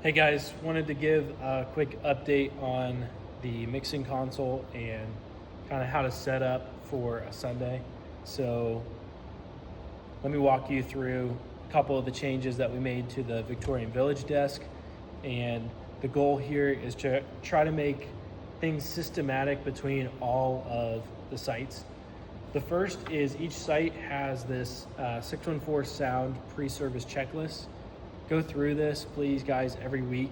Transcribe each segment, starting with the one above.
Hey guys, wanted to give a quick update on the mixing console and kind of how to set up for a Sunday. So let me walk you through a couple of the changes that we made to the Victorian Village desk. And the goal here is to try to make things systematic between all of the sites. The first is each site has this 614 Sound pre-service checklist. Go through this, please, guys, every week.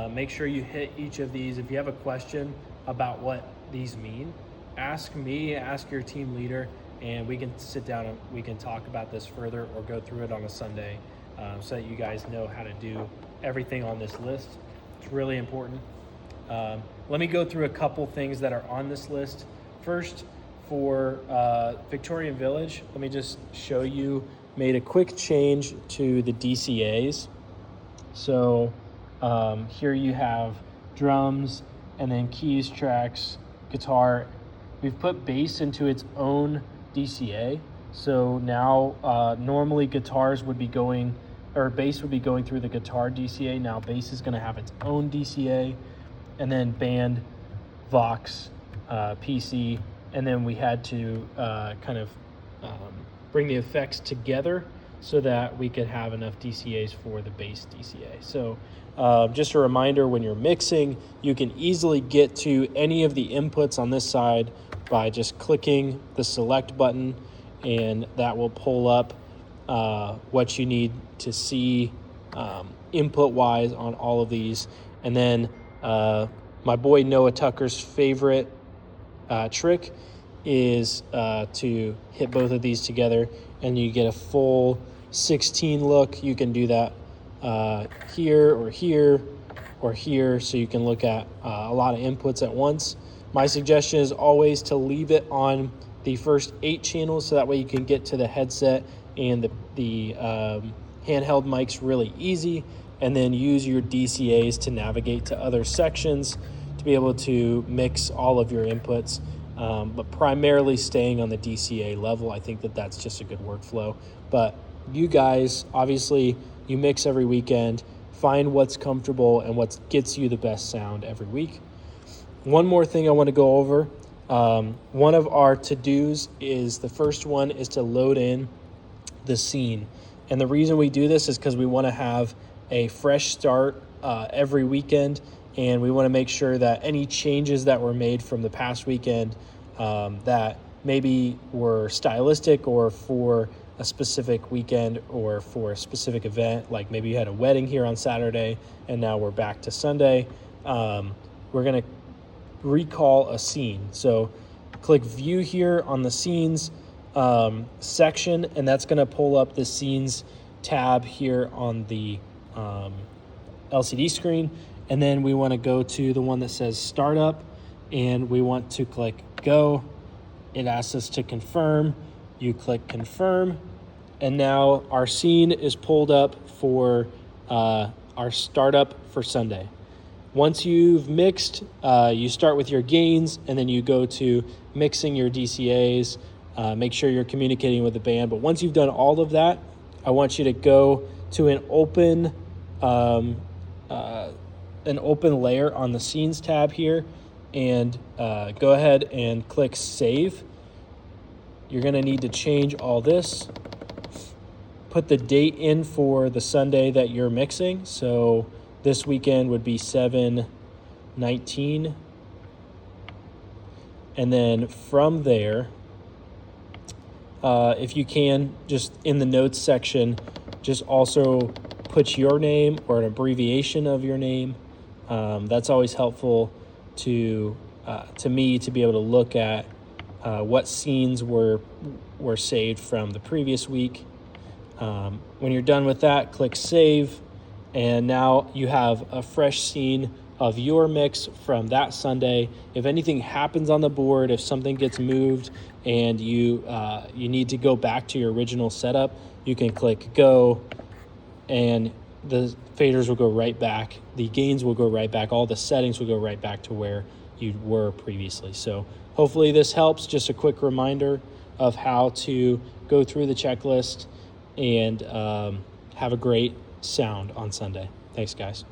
Make sure you hit each of these. If you have a question about what these mean, ask me, ask your team leader, and we can sit down and we can talk about this further or go through it on a Sunday so that you guys know how to do everything on this list. It's really important. Let me go through a couple things that are on this list. First, for Victorian Village, let me just show you, made a quick change to the DCAs. So here you have drums and then keys, tracks, guitar. We've put bass into its own DCA. So now normally guitars would be going, or bass would be going through the guitar DCA. Now bass is gonna have its own DCA, and then band, Vox, PC, and then we had to bring the effects together so that we could have enough DCAs for the bass DCA. So just a reminder, when you're mixing, you can easily get to any of the inputs on this side by just clicking the select button, and that will pull up what you need to see input wise on all of these. And then my boy Noah Tucker's favorite trick is to hit both of these together and you get a full 16 look. You can do that here or here or here, so you can look at a lot of inputs at once. My suggestion is always to leave it on the first 8 channels, so that way you can get to the headset and the handheld mics really easy, and then use your DCAs to navigate to other sections to be able to mix all of your inputs. But primarily staying on the DCA level. I think that that's just a good workflow. But you guys, obviously, you mix every weekend. Find what's comfortable and what gets you the best sound every week. One more thing I want to go over. One of our to-dos is, the first one is to load in the scene. And the reason we do this is because we want to have a fresh start every weekend. And we want to make sure that any changes that were made from the past weekend that maybe were stylistic or for a specific weekend or for a specific event, like maybe you had a wedding here on Saturday and now we're back to Sunday, we're going to recall a scene. So click view here on the scenes section, and that's going to pull up the scenes tab here on the LCD screen. And then we want to go to the one that says startup, and we want to click go. It asks us to confirm. You click confirm, and now our scene is pulled up for our startup for Sunday. Once you've mixed, you start with your gains, and then you go to mixing your DCAs. Make sure you're communicating with the band. But once you've done all of that, I want you to go to an open layer on the scenes tab here, and go ahead and click save. You're going to need to change all this. Put the date in for the Sunday that you're mixing. So this weekend would be 7/19. And then from there, if you can, just in the notes section, just also put your name or an abbreviation of your name. That's always helpful to me to be able to look at what scenes were saved from the previous week. When you're done with that, click save, and now you have a fresh scene of your mix from that Sunday. If anything happens on the board, if something gets moved and you need to go back to your original setup, you can click go, and the faders will go right back, the gains will go right back, all the settings will go right back to where you were previously. So hopefully this helps. Just a quick reminder of how to go through the checklist and have a great sound on Sunday. Thanks, guys.